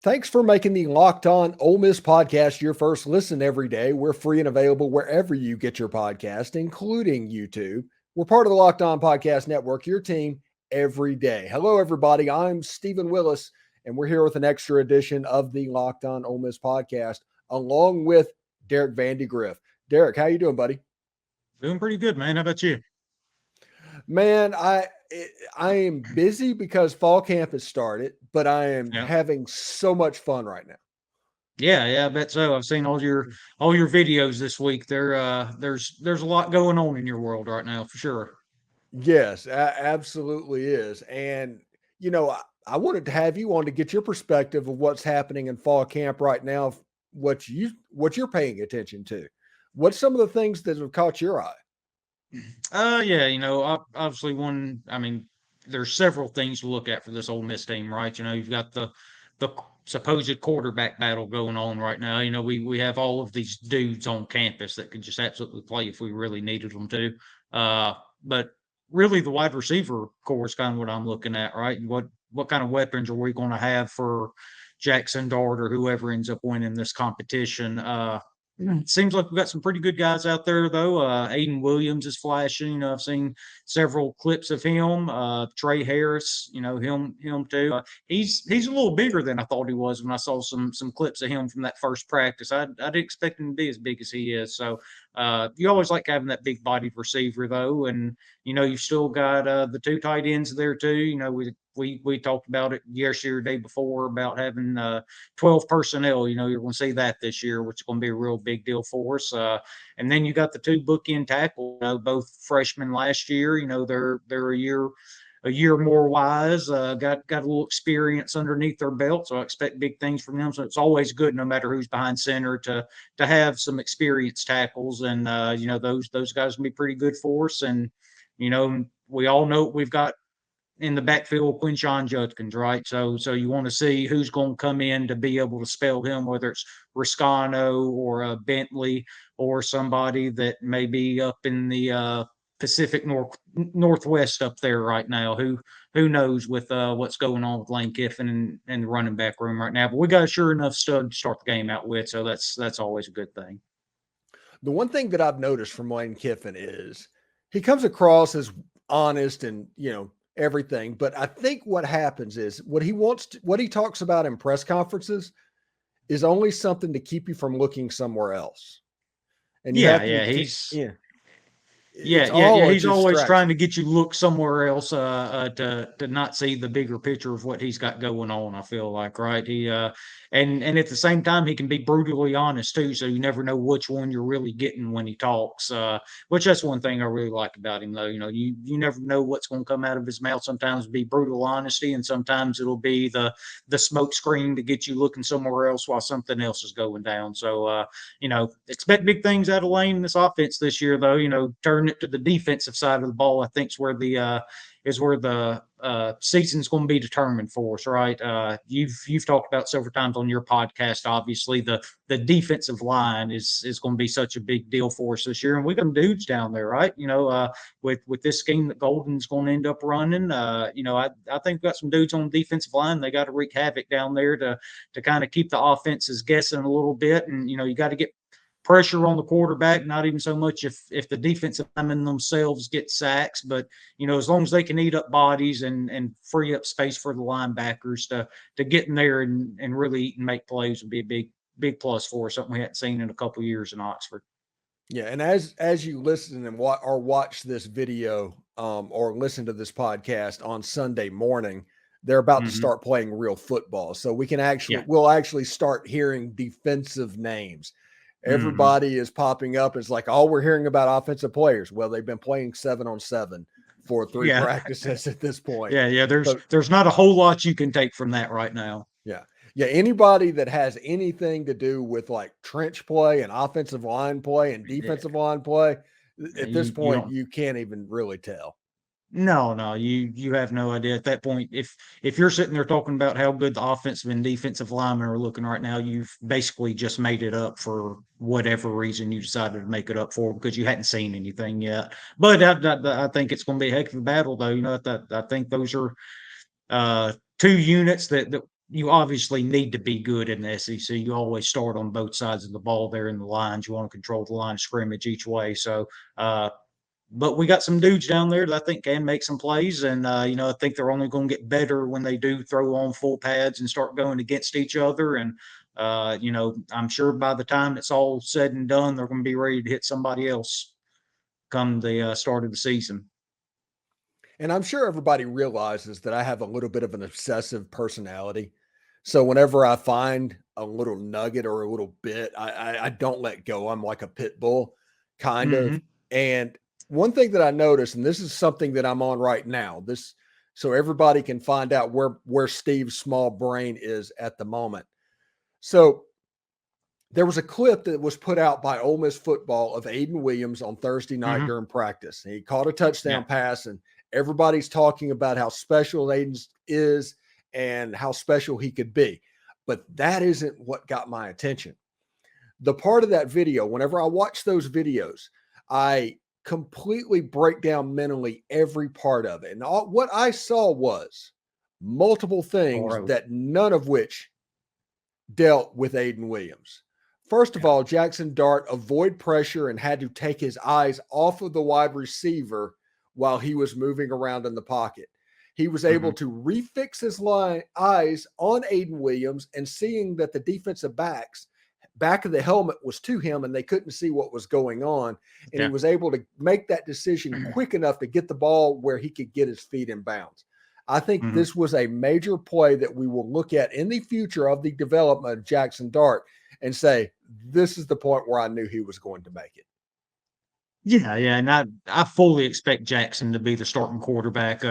Thanks for making the Locked On Ole Miss podcast your first listen every day. We're free and available wherever you get your podcast, including YouTube. We're part of the Locked On Podcast Network, your team every day. Hello, everybody. I'm Stephen Willis, and we're here with an extra edition of the Locked On Ole Miss podcast, along with Derek Vandygriff. Derek, how you doing, buddy? Doing pretty good, man. How about you? Man, I am busy because fall camp has started, but I am Yeah. having so much fun right now. Yeah, I bet so. I've seen all your videos this week. There's a lot going on in your world right now for sure. Yes, absolutely is. And, I wanted to have you on to get your perspective of what's happening in fall camp right now, what you're paying attention to. What's some of the things that have caught your eye? Yeah, obviously there's several things to look at for this Ole Miss team, right? You've got the supposed quarterback battle going on right now. We have all of these dudes on campus that could just absolutely play if we really needed them to. But really the wide receiver core is kind of what I'm looking at, right? And what kind of weapons are we going to have for Jackson Dart or whoever ends up winning this competition? It seems like we've got some pretty good guys out there, though. Aiden Williams is flashing. I've seen several clips of him. Trey Harris, him too. He's a little bigger than I thought he was when I saw some clips of him from that first practice. I didn't expect him to be as big as he is. So you always like having that big bodied receiver, though, and you've still got the two tight ends there too. We talked about it yesterday or day before about having 12 personnel. You're going to see that this year, which is going to be a real big deal for us. And then you got the two bookend tackles, both freshmen last year. They're a year more wise, got a little experience underneath their belt, so I expect big things from them. So it's always good, no matter who's behind center, to have some experienced tackles, and those guys will be pretty good for us. And we all know we've got in the backfield Quinshon Judkins, right? So you want to see who's going to come in to be able to spell him, whether it's Riscano or Bentley or somebody that may be up in the Pacific Northwest up there right now. Who knows with what's going on with Lane Kiffin and the running back room right now? But we got a sure enough stud to start the game out with, so that's always a good thing. The one thing that I've noticed from Lane Kiffin is he comes across as honest and everything, but I think what happens is what he talks about in press conferences is only something to keep you from looking somewhere else. And you have to he's always trying to get you look somewhere else to not see the bigger picture of what he's got going on. I feel like, right? He and at the same time he can be brutally honest too, so you never know which one you're really getting when he talks. Which that's one thing I really like about him, though. You never know what's going to come out of his mouth. Sometimes it'll be brutal honesty, and sometimes it'll be the smoke screen to get you looking somewhere else while something else is going down. So expect big things out of Lane in this offense this year, though. Turn it to the defensive side of the ball, I think, is where the season's going to be determined for us, right? You've talked about several times on your podcast. Obviously, the defensive line is going to be such a big deal for us this year, and we got some dudes down there, right? With this scheme that Golden's going to end up running, I think we've got some dudes on the defensive line. They got to wreak havoc down there to kind of keep the offenses guessing a little bit, and you got to get pressure on the quarterback, not even so much if the defensive linemen themselves get sacks, but as long as they can eat up bodies and free up space for the linebackers to get in there and really eat and make plays would be a big plus for us, something we hadn't seen in a couple of years in Oxford. Yeah, and as you listen and watch this video or listen to this podcast on Sunday morning, they're about to start playing real football, so we'll actually start hearing defensive names. Everybody is popping up. It's like all we're hearing about offensive players. Well, they've been playing 7-on-7 for 3 practices at this point. Yeah. There's not a whole lot you can take from that right now. Yeah. Anybody that has anything to do with like trench play and offensive line play and defensive line play, at this point, you can't even really tell. No, you have no idea at that point. If you're sitting there talking about how good the offensive and defensive linemen are looking right now, you've basically just made it up for whatever reason you decided to make it up for, because you hadn't seen anything yet. But I think it's going to be a heck of a battle, though. I think those are two units that you obviously need to be good in the SEC. You always start on both sides of the ball there in the lines. You want to control the line of scrimmage each way. So, but we got some dudes down there that I think can make some plays. And, I think they're only going to get better when they do throw on full pads and start going against each other. And, I'm sure by the time it's all said and done, they're going to be ready to hit somebody else come the start of the season. And I'm sure everybody realizes that I have a little bit of an obsessive personality. So whenever I find a little nugget or a little bit, I don't let go. I'm like a pit bull, kind of. And one thing that I noticed, and this is something that I'm on right now, so everybody can find out where Steve's small brain is at the moment. So there was a clip that was put out by Ole Miss football of Aiden Williams on Thursday night during practice. He caught a touchdown pass, and everybody's talking about how special Aiden is and how special he could be. But that isn't what got my attention. The part of that video, whenever I watch those videos, I completely break down mentally every part of it. And what I saw was multiple things that none of which dealt with Aiden Williams. First of all, Jackson Dart avoided pressure and had to take his eyes off of the wide receiver while he was moving around in the pocket. He was able to refix his eyes on Aiden Williams, and seeing that the defensive back of the helmet was to him and they couldn't see what was going on. And he was able to make that decision quick enough to get the ball where he could get his feet in bounds. I think this was a major play that we will look at in the future of the development of Jackson Dart and say, this is the point where I knew he was going to make it. Yeah, and I fully expect Jackson to be the starting quarterback.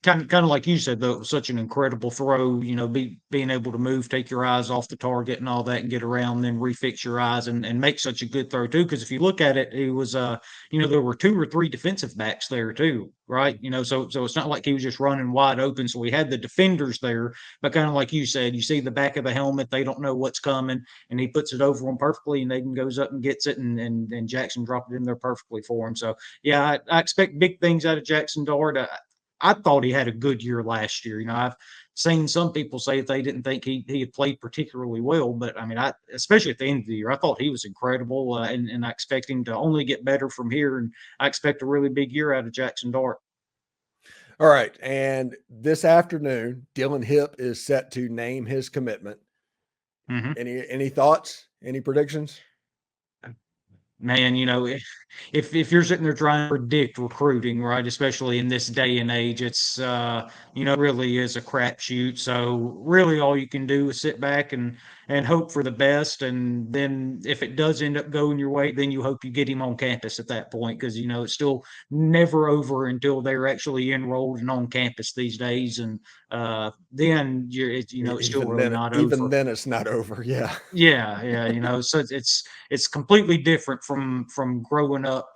Kind of like you said, though, it was such an incredible throw. Being able to move, take your eyes off the target and all that, and get around, then refix your eyes and make such a good throw too. Because if you look at it, it was there were 2 or 3 defensive backs there too, right? So it's not like he was just running wide open. So we had the defenders there, but kind of like you said, you see the back of the helmet, they don't know what's coming, and he puts it over them perfectly, and Aiden goes up and gets it, and Jackson dropped it in there perfectly for him. So yeah, I expect big things out of Jackson Dart. I thought he had a good year last year. I've seen some people say that they didn't think he had played particularly well, but I mean, especially at the end of the year, I thought he was incredible, and I expect him to only get better from here. And I expect a really big year out of Jackson Dart. All right, and this afternoon, Dylan Hipp is set to name his commitment. Any thoughts? Any predictions? Man, if you're sitting there trying to predict recruiting, right, especially in this day and age, it's really is a crapshoot. So really, all you can do is sit back and hope for the best. And then if it does end up going your way, then you hope you get him on campus at that point, because it's still never over until they're actually enrolled and on campus these days. And then it's still really not over. Even then, it's not over. Yeah. Yeah. So it's completely different from growing up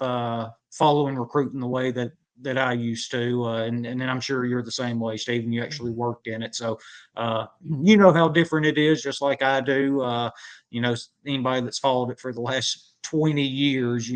following recruiting the way that I used to, and then I'm sure you're the same way, Stephen. You actually worked in it, so you know how different it is, just like I do. Anybody that's followed it for the last 20 years,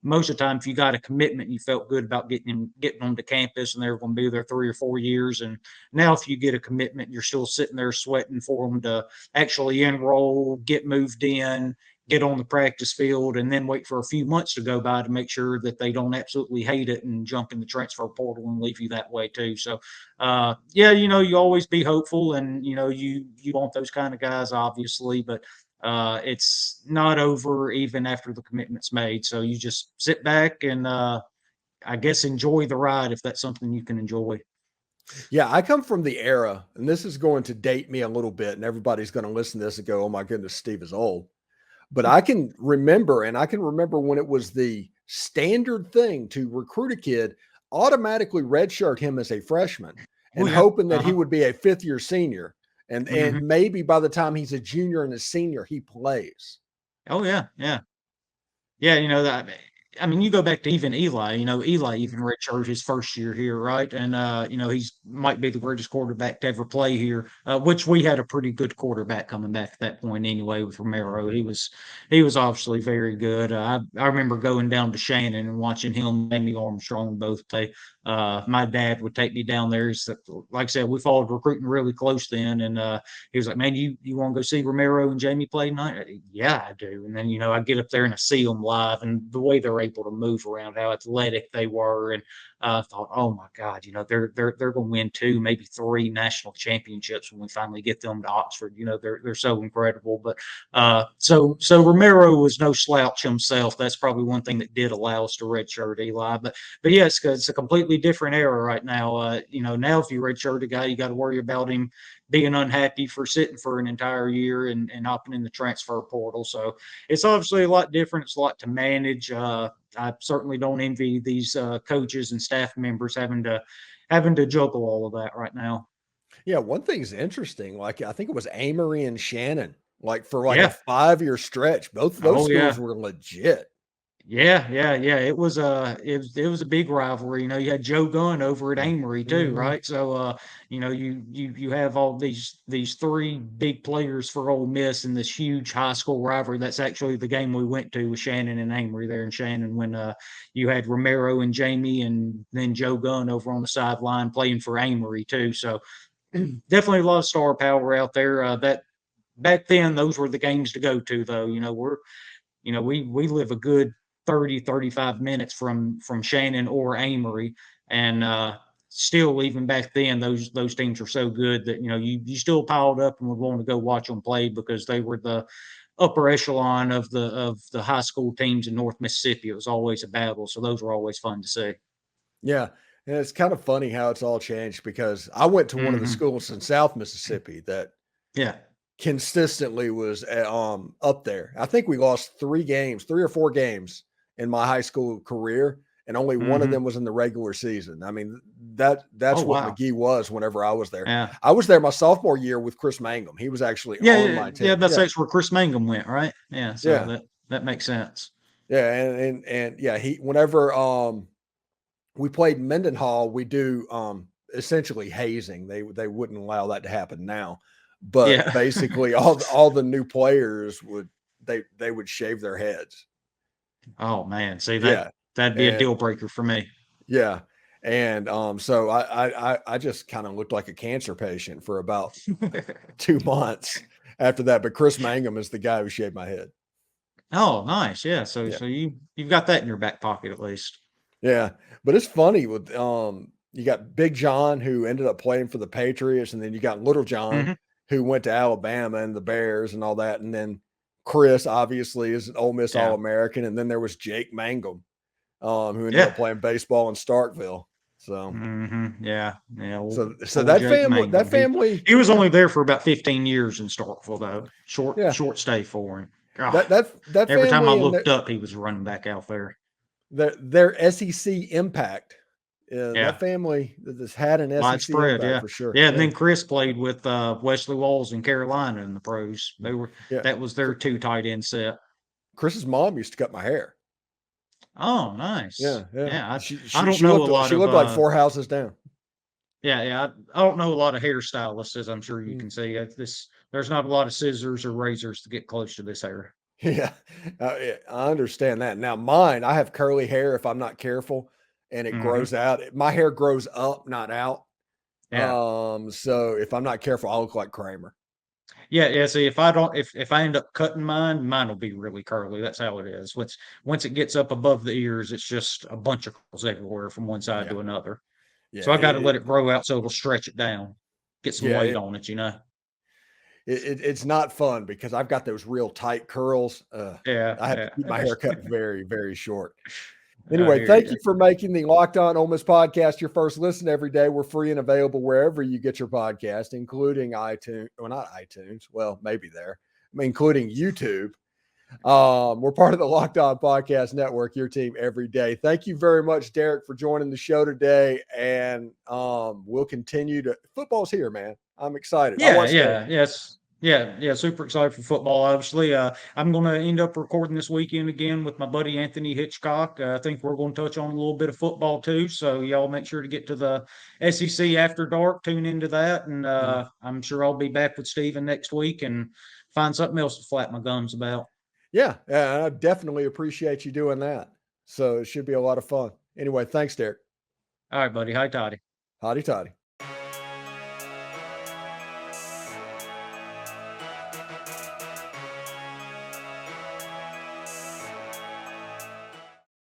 most of the time, if you got a commitment, you felt good about getting them to campus, and they're going to be there 3 or 4 years. And now, if you get a commitment, you're still sitting there sweating for them to actually enroll, get moved in, get on the practice field, and then wait for a few months to go by to make sure that they don't absolutely hate it and jump in the transfer portal and leave you that way too. So, you always be hopeful, and you want those kind of guys, obviously, but it's not over even after the commitment's made. So you just sit back and I guess enjoy the ride if that's something you can enjoy. Yeah, I come from the era, and this is going to date me a little bit, and everybody's going to listen to this and go, "Oh my goodness, Steve is old." But I can remember when it was the standard thing to recruit a kid, automatically redshirt him as a freshman, and hoping that he would be a 5th-year senior. And maybe by the time he's a junior and a senior, he plays. Oh, yeah. That I mean, you go back to even Eli, Eli even redshirted his first year here, right? And, he's might be the greatest quarterback to ever play here, which we had a pretty good quarterback coming back at that point anyway with Romero. He was obviously very good. I remember going down to Shannon and watching him and Amy Armstrong both play. My dad would take me down there. Like I said, we followed recruiting really close then. And he was like, man, you want to go see Romero and Jamie play tonight? Yeah, I do. And then, I get up there and I see them live and the way they're able to move around, how athletic they were. And I thought, oh my God, they're going to win 2, maybe 3 national championships when we finally get them to Oxford. They're so incredible. But so Romero was no slouch himself. That's probably one thing that did allow us to redshirt Eli. But yes, it's a completely different era right now. Now if you redshirt a guy, you got to worry about him being unhappy for sitting for an entire year and hopping in the transfer portal. So it's obviously a lot different. It's a lot to manage. I certainly don't envy these coaches and staff members having to juggle all of that right now. Yeah, one thing's interesting. Like I think it was Amory and Shannon, like for like a Yeah. 5-year stretch. Both of those schools were legit. Yeah. It was a big rivalry. You had Joe Gunn over at Amory too, right? So you have all these 3 big players for Ole Miss in this huge high school rivalry. That's actually the game we went to with Shannon and Amory there in Shannon when you had Romero and Jamie and then Joe Gunn over on the sideline playing for Amory too. So definitely a lot of star power out there. That back then those were the games to go to though. We live a good 30-35 minutes from Shannon or Amory, and still even back then those teams were so good that you still piled up and would want to go watch them play because they were the upper echelon of the high school teams in North Mississippi. It was always a battle, so those were always fun to see. Yeah. And it's kind of funny how it's all changed because I went to one of the schools in South Mississippi that consistently was up there. I think we lost 3 or 4 games in my high school career, and only one of them was in the regular season. I mean, that's what McGee was whenever I was there. Yeah. I was there my sophomore year with Chris Mangum. He was actually on my team. Yeah, that's where Chris Mangum went, right? Yeah, so that makes sense. Yeah, and yeah, whenever we played Mendenhall, we do essentially hazing. They wouldn't allow that to happen now. But basically all the new players would shave their heads. Oh man, see that'd be a deal breaker for me. Yeah. And so I just kind of looked like a cancer patient for about 2 months after that. But Chris Mangum is the guy who shaved my head. Oh, nice. Yeah. So you've got that in your back pocket at least. Yeah. But it's funny with you got Big John who ended up playing for the Patriots, and then you got Little John who went to Alabama and the Bears and all that. And then Chris obviously is an Ole Miss All-American. And then there was Jake Mangum, who ended up playing baseball in Starkville. So yeah. So that family, he was only there for about 15 years in Starkville though. Short stay for him. Oh, that every time I looked up, he was running back out there. Their SEC impact. That family that's had an SEC impact for sure. Yeah, and then Chris played with Wesley Walls in Carolina in the pros. They were that was their 2 tight end set. Chris's mom used to cut my hair. Oh, nice. Yeah. I don't know a lot. She looked like 4 houses down. Yeah. I don't know a lot of hairstylists, as I'm sure you can see. There's not a lot of scissors or razors to get close to this hair. Yeah, I understand that. Now mine, I have curly hair if I'm not careful, and it grows out. My hair grows up, not out. Yeah. So if I'm not careful, I'll look like Kramer. Yeah. See, if I end up cutting mine will be really curly. That's how it is. Once it gets up above the ears, it's just a bunch of curls everywhere from one side to another. Yeah, so I got to let it grow out so it'll stretch it down, get some weight on it. It's not fun because I've got those real tight curls. I have to keep my hair cut very, very short. Anyway, thank you for making the Locked On Ole Miss podcast your first listen every day. We're free and available wherever you get your podcast, including iTunes. Well, not iTunes. Well, maybe there. Including YouTube. We're part of the Locked On Podcast Network, your team every day. Thank you very much, Derek, for joining the show today. And we'll continue to – football's here, man. I'm excited. Yes. Yeah, super excited for football, obviously. I'm going to end up recording this weekend again with my buddy Anthony Hitchcock. I think we're going to touch on a little bit of football too. So y'all make sure to get to the SEC After Dark, tune into that. And I'm sure I'll be back with Steven next week and find something else to flap my gums about. Yeah, I definitely appreciate you doing that. So it should be a lot of fun. Anyway, thanks, Derek. All right, buddy. Hi, Toddy. Hotty toddy.